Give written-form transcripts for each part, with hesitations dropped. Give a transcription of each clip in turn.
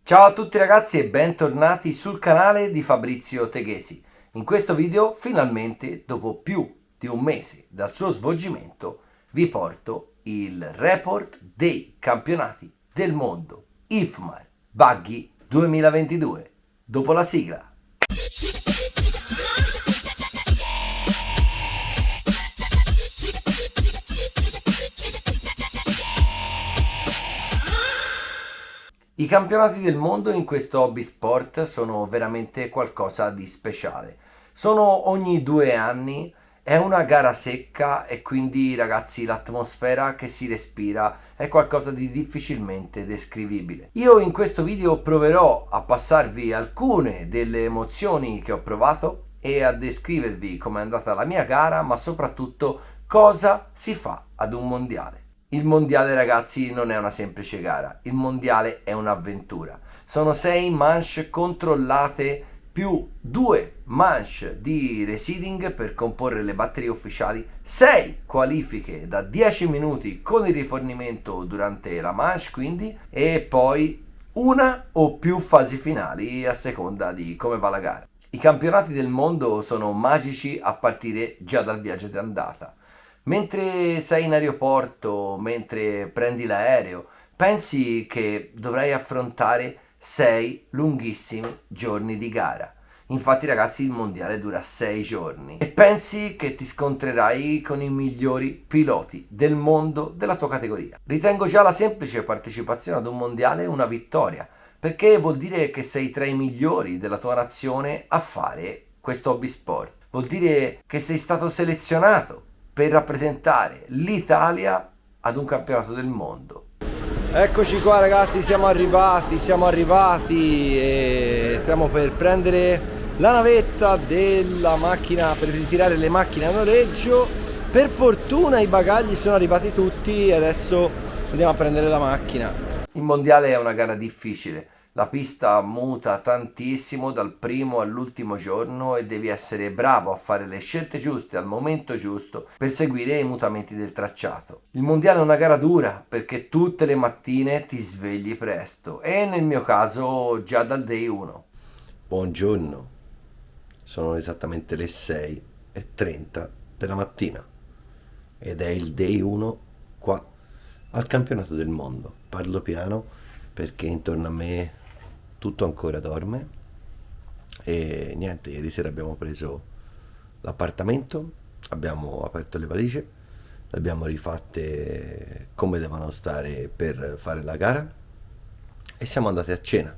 Ciao a tutti ragazzi e bentornati sul canale di Fabrizio Teghesi. In questo video finalmente, dopo più di un mese dal suo svolgimento, vi porto il report dei campionati del mondo IFMAR Buggy 2022. Dopo la sigla. I campionati del mondo in questo hobby sport sono veramente qualcosa di speciale. Sono ogni 2 anni, è una gara secca e quindi ragazzi l'atmosfera che si respira è qualcosa di difficilmente descrivibile. Io in questo video proverò a passarvi alcune delle emozioni che ho provato e a descrivervi com'è andata la mia gara, ma soprattutto cosa si fa ad un mondiale. Il mondiale ragazzi non è una semplice gara, il mondiale è un'avventura. Sono 6 manche controllate più 2 manche di reseeding per comporre le batterie ufficiali, 6 qualifiche da 10 minuti con il rifornimento durante la manche quindi, e poi una o più fasi finali a seconda di come va la gara. I campionati del mondo sono magici a partire già dal viaggio di andata. Mentre sei in aeroporto, mentre prendi l'aereo, pensi che dovrai affrontare 6 lunghissimi giorni di gara. Infatti ragazzi il mondiale dura 6 giorni e pensi che ti scontrerai con i migliori piloti del mondo della tua categoria. Ritengo già la semplice partecipazione ad un mondiale una vittoria, perché vuol dire che sei tra i migliori della tua nazione a fare questo hobby sport. Vuol dire che sei stato selezionato per rappresentare l'Italia ad un campionato del mondo. Eccoci qua ragazzi, siamo arrivati e stiamo per prendere la navetta della macchina per ritirare le macchine a noleggio. Per fortuna i bagagli sono arrivati tutti e adesso andiamo a prendere la macchina. Il mondiale è una gara difficile. La pista muta tantissimo dal primo all'ultimo giorno e devi essere bravo a fare le scelte giuste al momento giusto per seguire i mutamenti del tracciato. Il mondiale è una gara dura perché tutte le mattine ti svegli presto e nel mio caso già dal day 1. Buongiorno, sono esattamente le 6:30 della mattina ed è il day 1 qua al campionato del mondo. Parlo piano perché intorno a me tutto ancora dorme e niente, ieri sera abbiamo preso l'appartamento, abbiamo aperto le valigie, le abbiamo rifatte come devono stare per fare la gara e siamo andati a cena.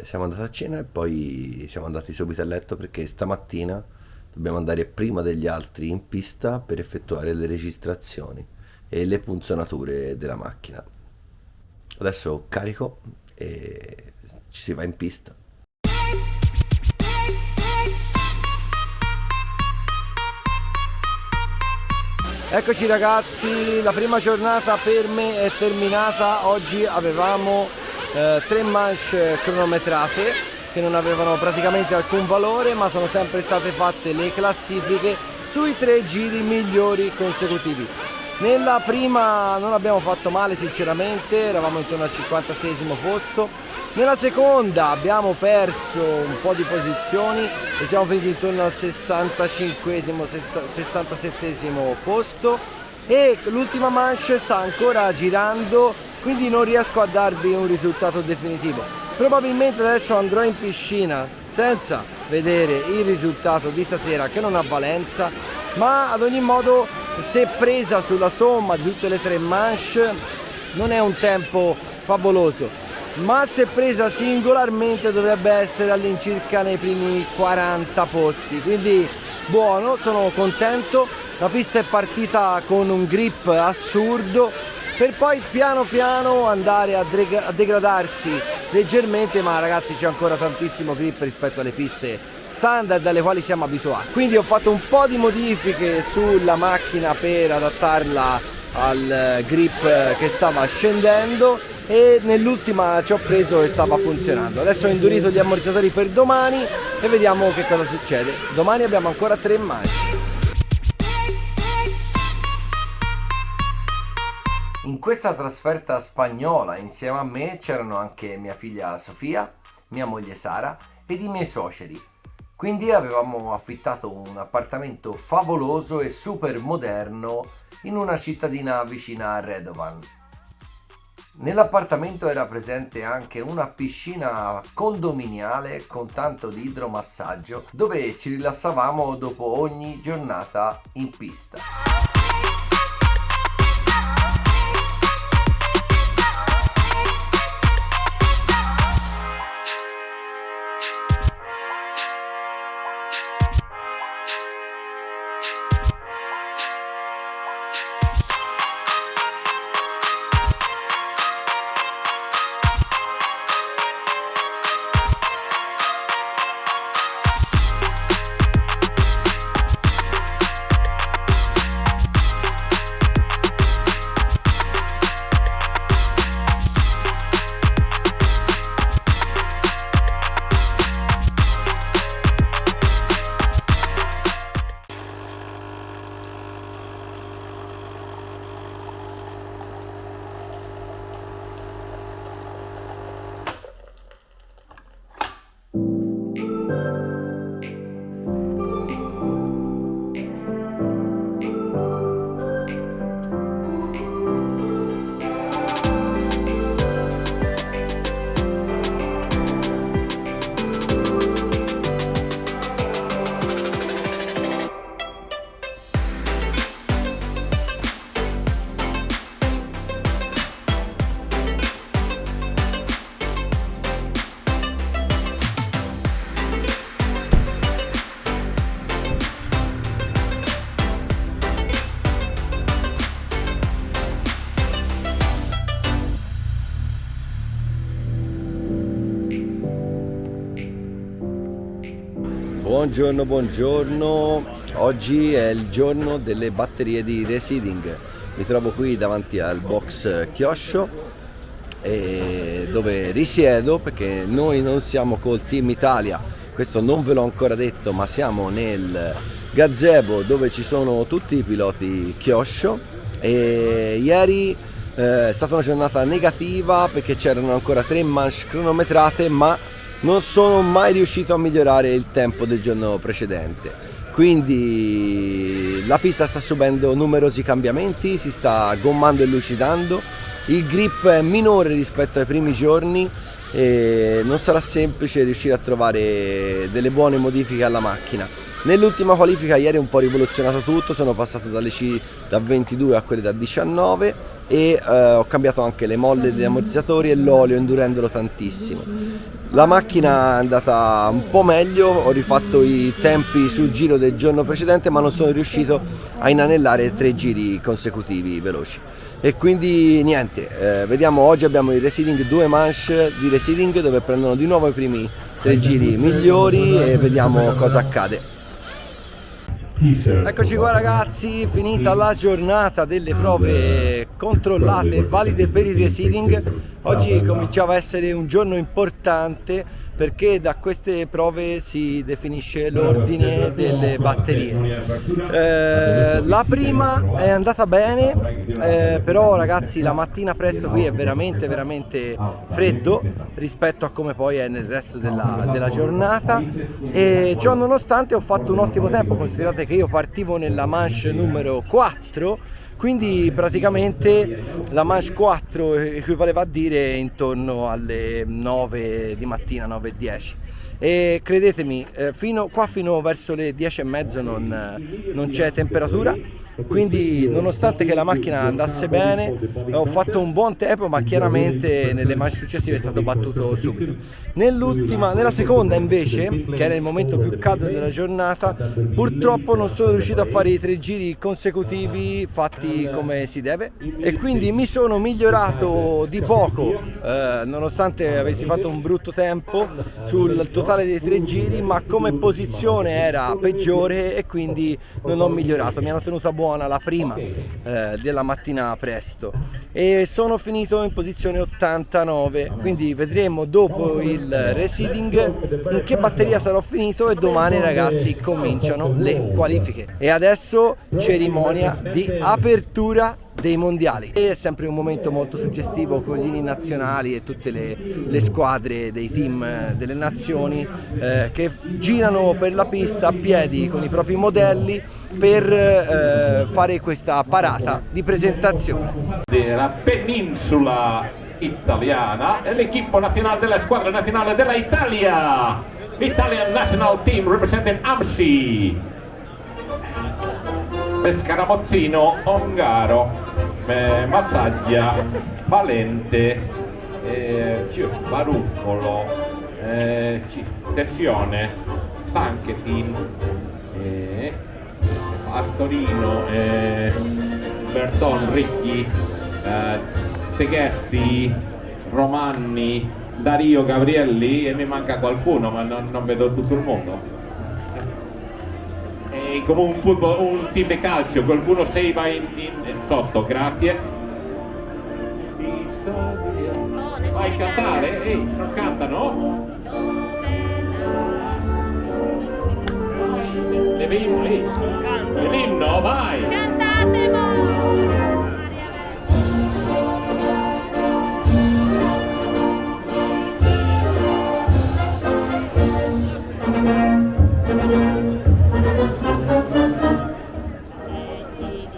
Siamo andati a cena e poi siamo andati subito a letto perché stamattina dobbiamo andare prima degli altri in pista per effettuare le registrazioni e le punzonature della macchina. Adesso carico e ci si va in pista. Eccoci ragazzi, la prima giornata per me è terminata. Oggi avevamo 3 manche cronometrate che non avevano praticamente alcun valore, ma sono sempre state fatte le classifiche sui 3 giri migliori consecutivi. Nella prima non abbiamo fatto male sinceramente, eravamo intorno al 56esimo posto. Nella seconda abbiamo perso un po' di posizioni e siamo finiti intorno al 65esimo, 67esimo posto e l'ultima manche sta ancora girando, quindi non riesco a darvi un risultato definitivo. Probabilmente adesso andrò in piscina senza vedere il risultato di stasera che non ha valenza, ma ad ogni modo se presa sulla somma di tutte le 3 manche non è un tempo favoloso, ma se presa singolarmente dovrebbe essere all'incirca nei primi 40 posti, quindi buono, sono contento. La pista è partita con un grip assurdo per poi piano piano andare a degradarsi leggermente, ma ragazzi c'è ancora tantissimo grip rispetto alle piste standard alle quali siamo abituati. Quindi ho fatto un po' di modifiche sulla macchina per adattarla al grip che stava scendendo e nell'ultima ci ho preso e stava funzionando. Adesso ho indurito gli ammortizzatori per domani e vediamo che cosa succede. Domani abbiamo ancora 3 manche. In questa trasferta spagnola insieme a me c'erano anche mia figlia Sofia, mia moglie Sara ed i miei suoceri. Quindi avevamo affittato un appartamento favoloso e super moderno in una cittadina vicina a Radovan. Nell'appartamento era presente anche una piscina condominiale con tanto di idromassaggio dove ci rilassavamo dopo ogni giornata in pista. Buongiorno, oggi è il giorno delle batterie di reseeding. Mi trovo qui davanti al box Kyosho dove risiedo perché noi non siamo col Team Italia, questo non ve l'ho ancora detto, ma siamo nel gazebo dove ci sono tutti i piloti Kyosho e ieri è stata una giornata negativa perché c'erano ancora 3 manche cronometrate, ma non sono mai riuscito a migliorare il tempo del giorno precedente, quindi la pista sta subendo numerosi cambiamenti, si sta gommando e lucidando, il grip è minore rispetto ai primi giorni e non sarà semplice riuscire a trovare delle buone modifiche alla macchina. Nell'ultima qualifica ieri ho un po' rivoluzionato tutto, sono passato dalle C da 22 a quelle da 19 e ho cambiato anche le molle degli ammortizzatori e l'olio, indurendolo tantissimo. La macchina è andata un po' meglio, ho rifatto i tempi sul giro del giorno precedente, ma non sono riuscito a inanellare 3 giri consecutivi veloci. E quindi niente, vediamo, oggi abbiamo il reseeding, 2 manche di reseeding dove prendono di nuovo i primi 3 giri migliori e vediamo cosa accade. Eccoci qua ragazzi, finita la giornata delle prove controllate e valide per il reseeding. Oggi cominciava a essere un giorno importante perché da queste prove si definisce l'ordine delle batterie. La prima è andata bene, però ragazzi la mattina presto qui è veramente freddo rispetto a come poi è nel resto della giornata, e ciò nonostante ho fatto un ottimo tempo. Considerate che io partivo nella manche numero 4, quindi praticamente la manche 4 equivaleva a dire intorno alle 9 di mattina, 9:10, e credetemi, fino verso le 10:30 non c'è temperatura, quindi nonostante che la macchina andasse bene ho fatto un buon tempo, ma chiaramente nelle manche successive è stato battuto subito. Nella seconda invece, che era il momento più caldo della giornata, purtroppo non sono riuscito a fare i 3 giri consecutivi fatti come si deve, e quindi mi sono migliorato di poco, nonostante avessi fatto un brutto tempo sul totale dei 3 giri, ma come posizione era peggiore e quindi non ho migliorato. Mi hanno tenuta buona la prima della mattina presto e sono finito in posizione 89, quindi vedremo dopo il reseeding in che batteria sarò finito, e domani ragazzi cominciano le qualifiche. E adesso cerimonia di apertura dei mondiali. E è sempre un momento molto suggestivo con gli inni nazionali e tutte le squadre dei team delle nazioni che girano per la pista a piedi con i propri modelli per fare questa parata di presentazione. Della penisola italiana e l'equipo nazionale della squadra nazionale della Italia, Italian National Team representing AMSI, Scaramozzino, Ongaro, Massaglia, Valente, Baruffolo, Tessione, Panchetin, Astorino, Berton, Ricchi, Seghessi, Romanni, Dario, Gabrielli, e mi manca qualcuno ma non vedo tutto il mondo. È come un team di calcio, qualcuno sei va in sotto, grazie. Vai a cantare? Ehi, non cantano? L'inno, vai! Cantate voi!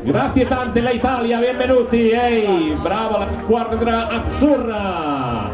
Grazie tante la Italia, benvenuti, ehi, brava la squadra azzurra!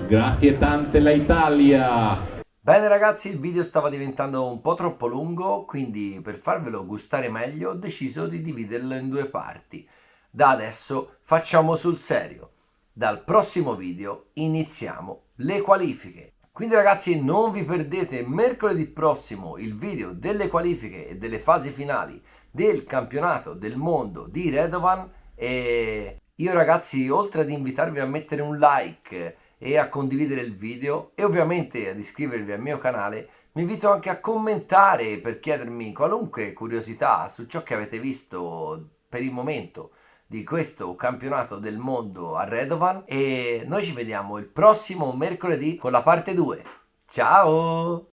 Grazie tante la Italia! Bene ragazzi, il video stava diventando un po' troppo lungo, quindi per farvelo gustare meglio ho deciso di dividerlo in due parti. Da adesso facciamo sul serio. Dal prossimo video iniziamo le qualifiche. Quindi ragazzi, non vi perdete mercoledì prossimo il video delle qualifiche e delle fasi finali del campionato del mondo di Radovan. E io ragazzi, oltre ad invitarvi a mettere un like e a condividere il video e ovviamente ad iscrivervi al mio canale, vi invito anche a commentare per chiedermi qualunque curiosità su ciò che avete visto per il momento di questo campionato del mondo a Radovan, e noi ci vediamo il prossimo mercoledì con la parte 2. Ciao!